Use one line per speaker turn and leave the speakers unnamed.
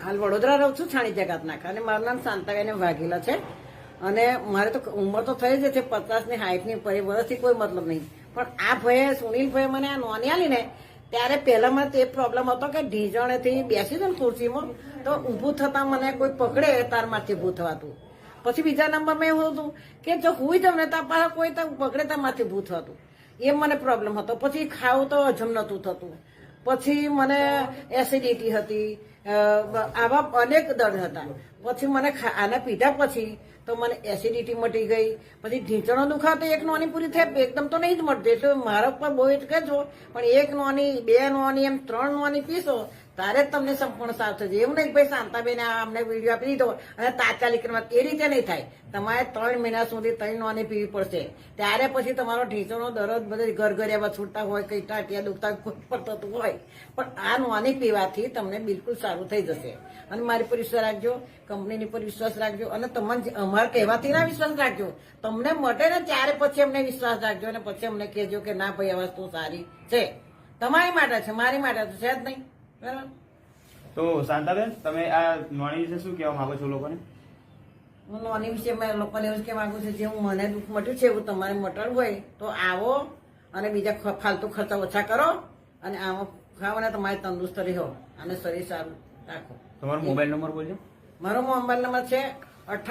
હાલ વડોદરા રહું છું, છાણી જગાત નાખા, અને મારું નામ શાંતાબેન વાઘેલા છે. અને મારે તો ઉંમર તો થઈ જ છે 50 ની 60 ની વર્ષથી કોઈ મતલબ નહીં. પણ આ ભાઈએ સુનિલભાઈ મને આ નોની આલી ને ત્યારે પહેલામાં તે પ્રોબ્લેમ હતો કે ઢીંચણેથી બેસી દઉં ને ખુરશીમાં તો ઊભું થતા મને કોઈ પકડે તારમાંથી ઊભું થવાતું. પછી બીજા નંબરમાં એવું હતું કે જો હુઈ જાઉં ને ત્યાં પાછા કોઈ પકડે તારમાંથી ઊભું થતું. એ મને પ્રોબ્લેમ હતો. પછી ખાવું તો હજમ નતું થતું. પછી મને એસિડિટી હતી, આવા અનેક દર્દ હતા. પછી મને આના પીધા પછી તો મને એસિડિટી મટી ગઈ. પછી ઢીંચણો દુખાતો એક નોની પૂરી થાય, એકદમ તો નહીં જ મળતી. એટલે મારા ઉપર બહુ જ કહેજો, પણ એક નોની, 2 નોની, એમ 3 નોની પીશો તારે જ તમને સંપૂર્ણ સારું થશે. એવું નહીં ભાઈ શાંતાબેન અમને વિડીયો આપી દીધો અને તાત્કાલિક એ રીતે નહીં થાય. તમારે 3 મહિના સુધી 3 નોની પીવી પડશે. ત્યારે પછી તમારો ઢીંચણો દરરોજ બધે ઘરઘરિયા છૂટતા હોય, કઈ ટાટિયા દુખતા થતું હોય, પણ આ નોની પીવાથી તમને બિલકુલ સારું થઈ જશે. અને મારી પર વિશ્વાસ રાખજો, કંપનીની પર વિશ્વાસ રાખજો, અને તમને અમારા કહેવાથી ના વિશ્વાસ રાખજો. તમને મટે ને ત્યારે પછી અમને વિશ્વાસ રાખજો, અને પછી અમને કહેજો કે ના ભાઈ આ વસ્તુ સારી છે. તમારી માટે છે, મારી માટે તો છે જ નહીં. બરાબર.
તો શાંતાબેન, તમે આ નોણી વિશે શું કહેવા માંગો છો લોકોને?
હું નોની વિશે મેં લોકોને એવું જ કહેવા માંગુ છું, જે મને દુઃખ મટ્યું છે એવું તમારે મટવું હોય તો આવો, અને બીજા ફાલતુ ખર્ચા ઓછા કરો, અને આમાં ખાઓ ને તમારે તંદુરસ્ત રહો અને શરીર સારું રાખો.
તમારો મોબાઈલ નંબર બોલજો.
મારો મોબાઈલ નંબર છે 58